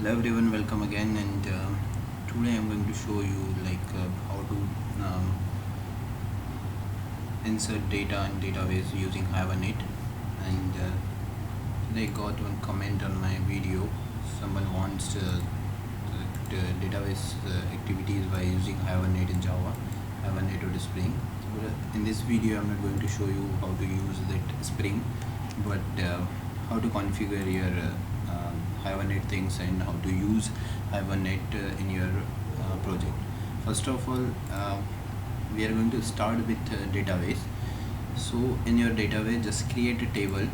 Hello everyone, welcome again. And today I'm going to show you how to insert data in database using Hibernate. And today I got one comment on my video. Someone wants the database activities by using Hibernate in Java, Hibernate or Spring. But in this video I'm not going to show you how to use that Spring, but how to configure your Hibernate things and how to use Hibernate in your project. First of all, we are going to start with database. So in your database, just create a table.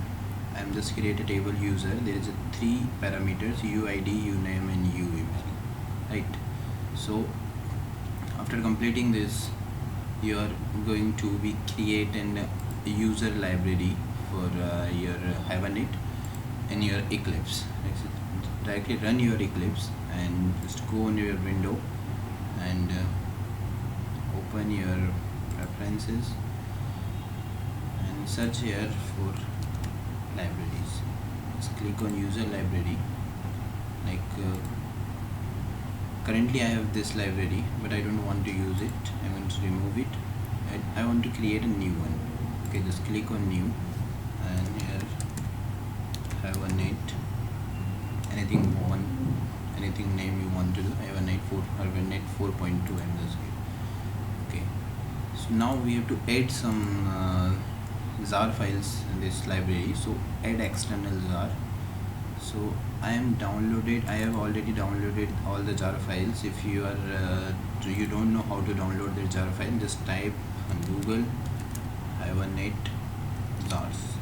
I'm just create a table user. There is three parameters: UID, UNAME, and UEmail. Right. So after completing this, you are going to be create an user library for your Hibernate in your Eclipse. Directly run your Eclipse and just go on your window and open your preferences and search here for libraries. Just click on user library. Currently I have this library, but I don't want to use it. I want to remove it and I want to create a new one. Okay, just click on new and here Hibernate, anything name you want to do. Hibernate 4.2 I'm just give. Okay, so now we have to add some jar files in this library. So add external jar. So I have already downloaded all the jar files. If you are you don't know how to download the jar file, just type on Google Hibernate jars.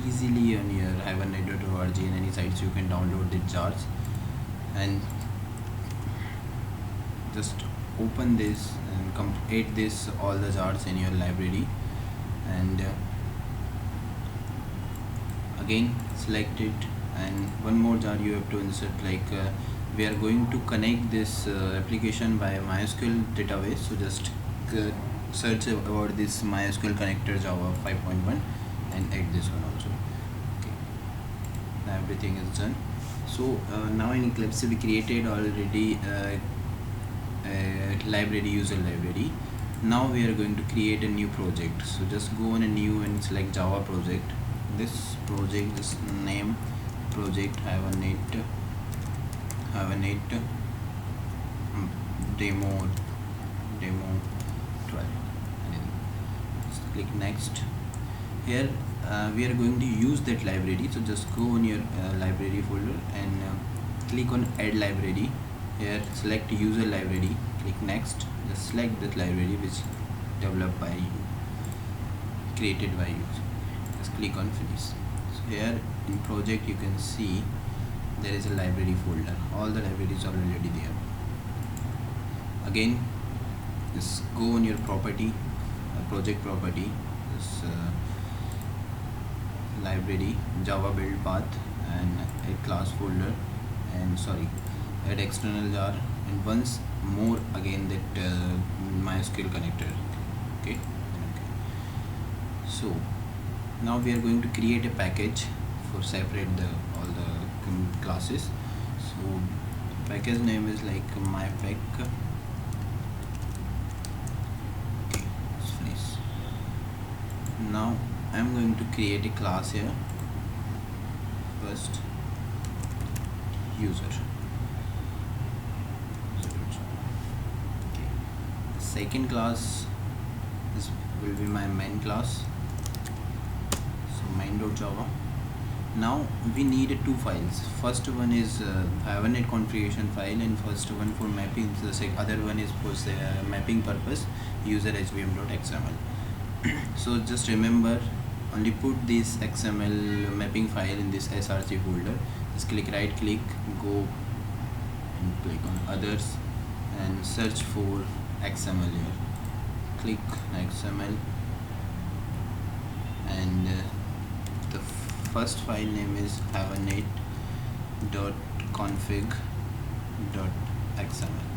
Easily on your hibernate.org and any sites you can download the jars and just open this and add this all the jars in your library and again select it, and one more jar you have to insert. We are going to connect this application by mysql database, so just search about this mysql connector Java 5.1 and add this one also. Okay, now everything is done. So now in Eclipse we created already a library, user library. Now we are going to create a new project. So just go on a new and select Java project. This project, just name project Hibernate demo 12. Just click next. Here we are going to use that library, so just go on your library folder and click on add library. Here select user library, click next. Just select that library which developed by you, created by you. Just click on finish. So here in project you can see there is a library folder. All the libraries are already there. Again, just go on your property, project property, this library Java build path and a class folder, and add external jar, and once more again that mysql connector. Okay. So now we are going to create a package for separate all the classes. So package name is like mypack. Okay, let's finish. Now I'm going to create a class here. First, user. Okay. The second class will be my main class. So main.java. Now we need two files. First one is Hibernate configuration file, and first one for mapping. The other one is for mapping purpose, user hvm.xml. So just remember, only put this XML mapping file in this src folder. Just right click, go and click on others and search for XML here. Click XML and the first file name is hibernate.config.xml.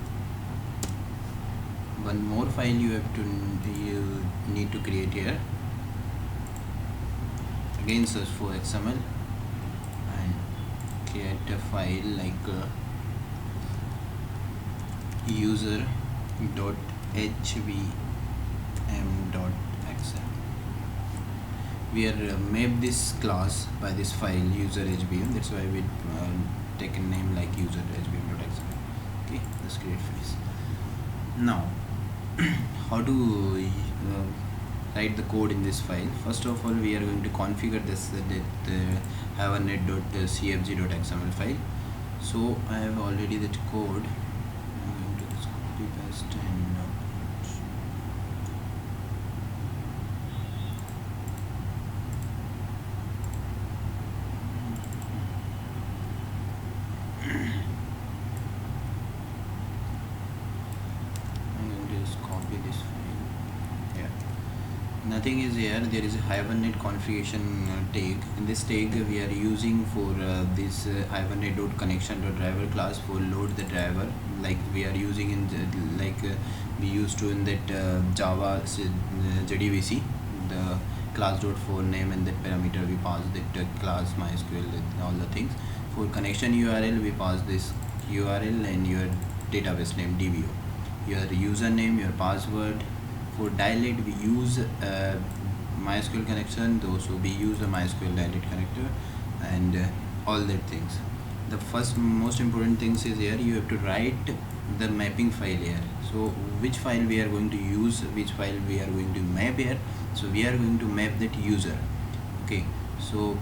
One more file you need to create here. Again search for XML and create a file like user.hvm.xml. We are map this class by this file user HBM. That's why we take a name like user HBM.xml. Okay, let's create files. Now, how to write the code in this file? First of all, we are going to configure this hibernate.cfg.xml file. So I have already that code. I'm going to just copy paste and copy this file. Yeah, nothing is here. There is a Hibernate configuration tag. In this tag we are using for this hibernate.connection.driver class for load the driver, like we are using in we used to in that Java JDBC, the class.for name and that parameter we pass that class mysql and all the things. For connection URL we pass this URL and your database name DBO, your username, your password. For dilate we use MySQL connection, those who we use the MySQL dilate connector and all that things. The first most important things is here you have to write the mapping file here. So which file we are going to use, which file we are going to map here. So we are going to map that user. Okay, so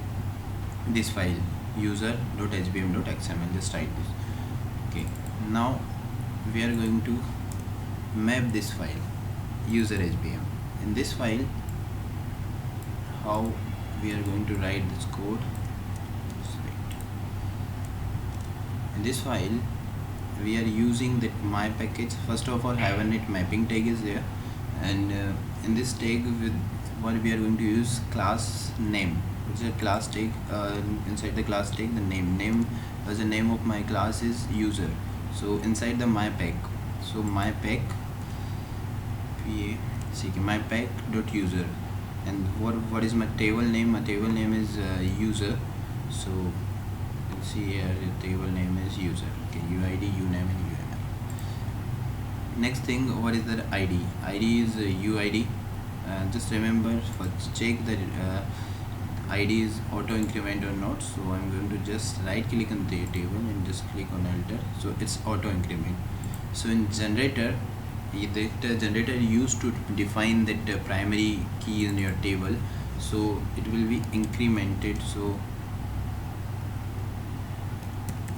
this file user.hvm.xml, just write this. Okay, now we are going to map this file user HBM. In this file, how we are going to write this code? In this file we are using that my package. First of all, Hibernate mapping tag is there, and in this tag with what we are going to use class name. It's a class tag. Inside the class tag, the name as the name of my class is user. So inside the my pack, so my pack my pack dot user, and what is my table name? My table name is user. So let's see here, the table name is user. Okay, UID, uname and UML. Next thing, what is the ID? ID is UID. Just remember, first check that ID is auto increment or not. So I'm going to just right click on the table and just click on alter. So it's auto increment. So in generator, the generator used to define that primary key in your table, so it will be incremented. So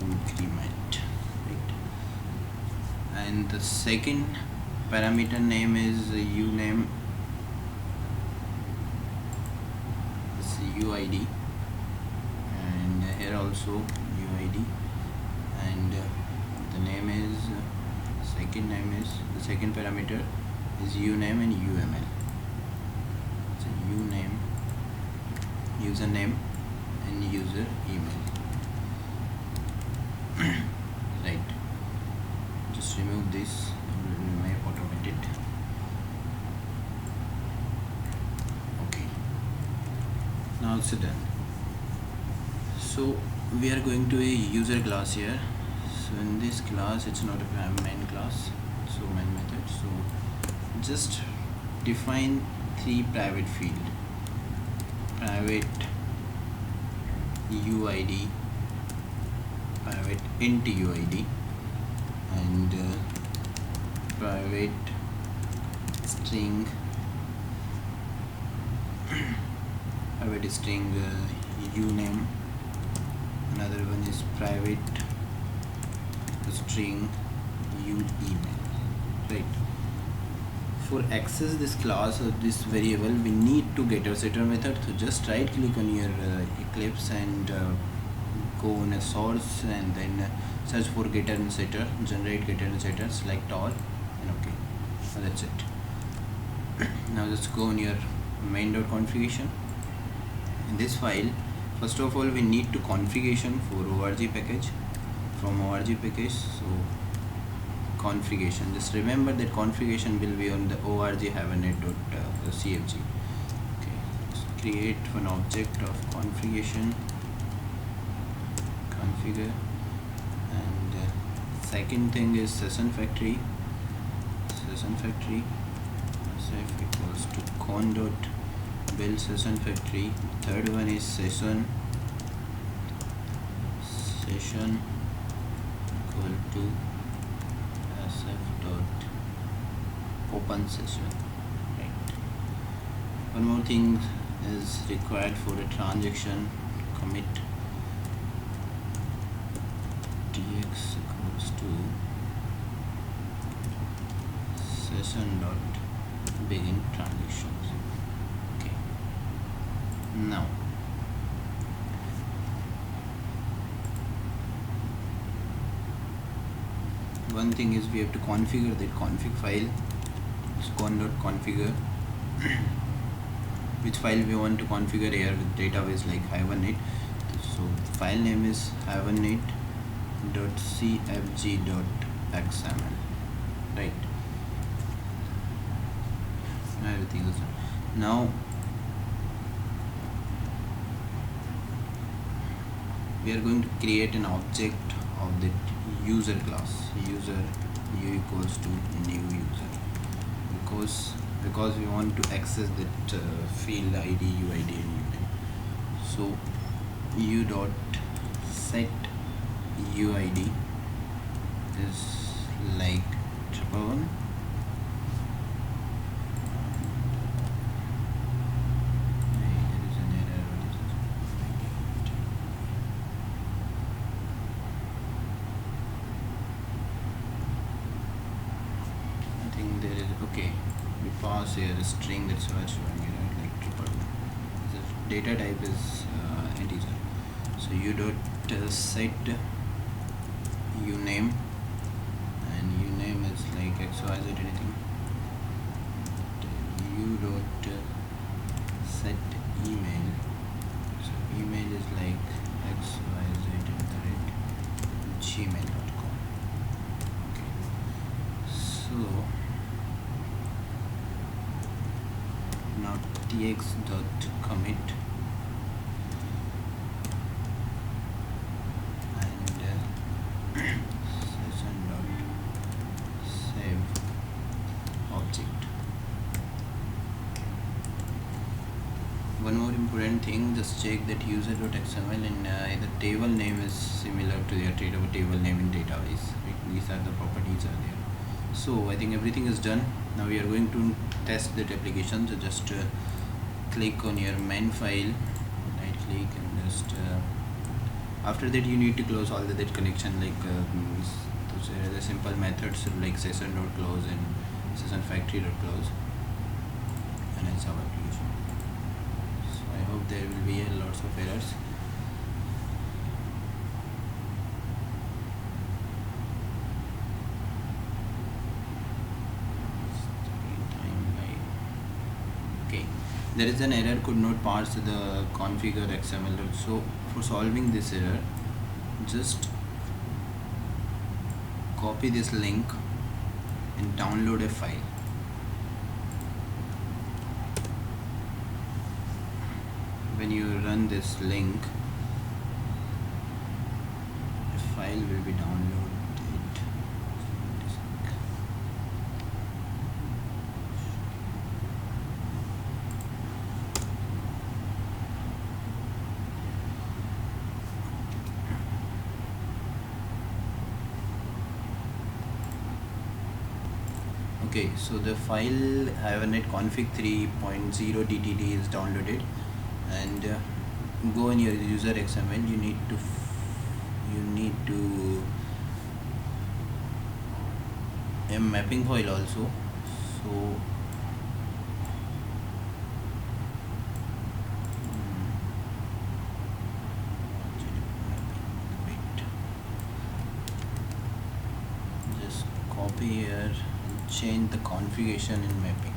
increment, right? And the second parameter name is uname, it's UID, and here also UID, and the name is the second parameter is uname and UML. So uname, username and user email. Right, just remove this and it will map automated. Okay, now it's done. So we are going to a user class here. So in this class, it's not a main class, so main method. So just define 3 private field: private UID, private int UID, and private string uname. Another one is private string uemail. Right, for access this class or this variable, we need to getter setter method. So just right click on your eclipse and go on a source and then search for getter and setter, generate getter and setter, select all, and okay, so that's it. Now just go on your main.configuration. In this file, first of all we need to configuration for org package. From org package, so configuration, just remember that configuration will be on the org hibernate.cfg. Okay, let's create an object of configuration configure. And second thing is session factory sf equals to con dot build session factory. Third one is session equal to sf dot open session, right? One more thing is required for a transaction commit tx equals to session dot begin transactions. Okay, now one thing is we have to configure that config file. It's con.configure which file we want to configure here with database like Hibernate. So file name is hibernate.cfg.xml, right? Everything is done. Now we are going to create an object of the user class. User u equals to new user, because we want to access that field ID, UID and UNAME. So u dot set UID is like 111. There is an error. What is it? I think there is, okay, we pass here a string, that's why it's showing it, right? Like 211. The data type is integer. So u dot set uname, and uname is like xyz anything. U dot set email, so email is like xyz@gmail.com. okay, so now tx dot commit and session dot save object. One more important thing, just check that user.xml and the table name is similar to their table name in database, right? These are the properties are there. So I think everything is done. Now we are going to test that application. So just click on your main file, right click, and just after that you need to close all that connection, like the simple methods like session.close and session factory.close, and it's our application. So I hope there will be lots of errors. Okay, there is an error, could not parse the configure XML. So for solving this error, just copy this link and download a file. When you run this link, a file will be downloaded. Okay, so the file Hibernate config 3.0 DTD is downloaded, and go in your user XML. You need to a mapping file also. So just copy here, change the configuration in mapping.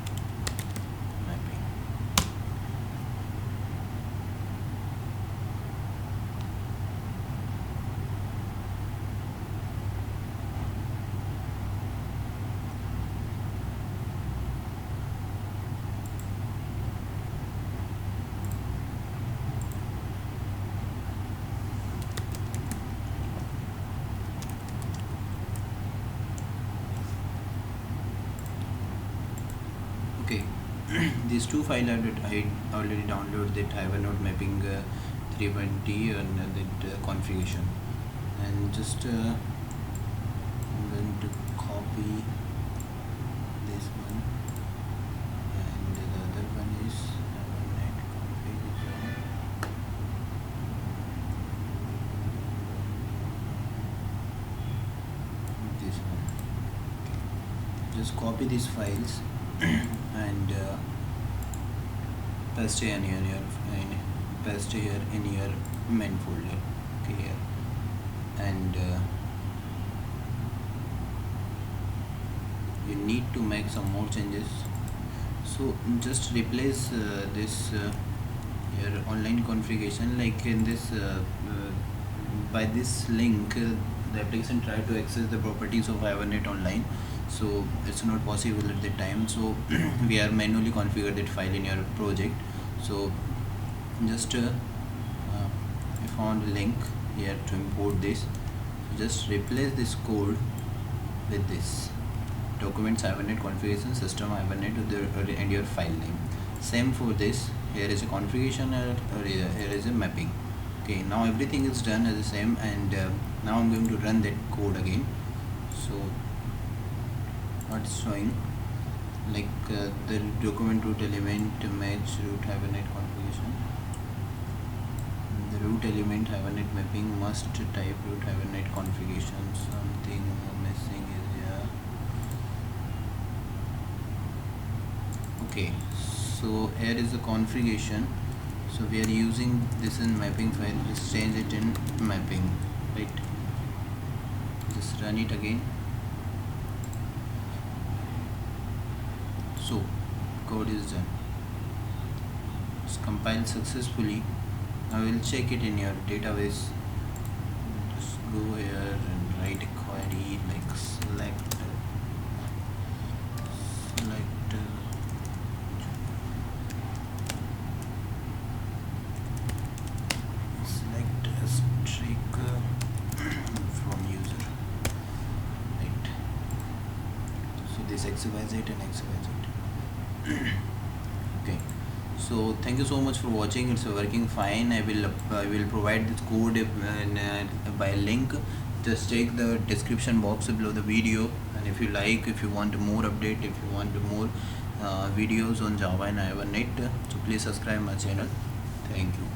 these two files I already downloaded, that Hibernate mapping 3.0 and that configuration, and just I'm going to copy this one, and the other one is Hibernate configuration. This one. Just copy these files and paste here in your paste here in your main folder. Okay, here, and you need to make some more changes. So just replace this your online configuration, like in this by this link. The application try to access the properties of Hibernate online, so it's not possible at that time. So we are manually configure that file in your project. So just I found a link here to import this. Just replace this code with this documents Hibernate configuration system Hibernate and your file name. Same for this. Here is a configuration, or here is a mapping. Okay, now everything is done as the same, and now I'm going to run that code again. So what's showing, like the document root element match root Hibernate configuration, the root element Hibernate mapping must type root Hibernate configuration. Something missing is here. Okay, so here is the configuration. So we are using this in mapping file. Just change it in mapping, right? Just run it again. So code is done. It's compiled successfully. Now we'll check it in your database. Just go here and write a query like select a string from user, right? So this XYZ and XYZ. Okay, so thank you so much for watching. It's working fine. I will provide this code by link. Just check the description box below the video, and if you want more update, if you want more videos on Java and Hibernate, so please subscribe my channel. Thank you.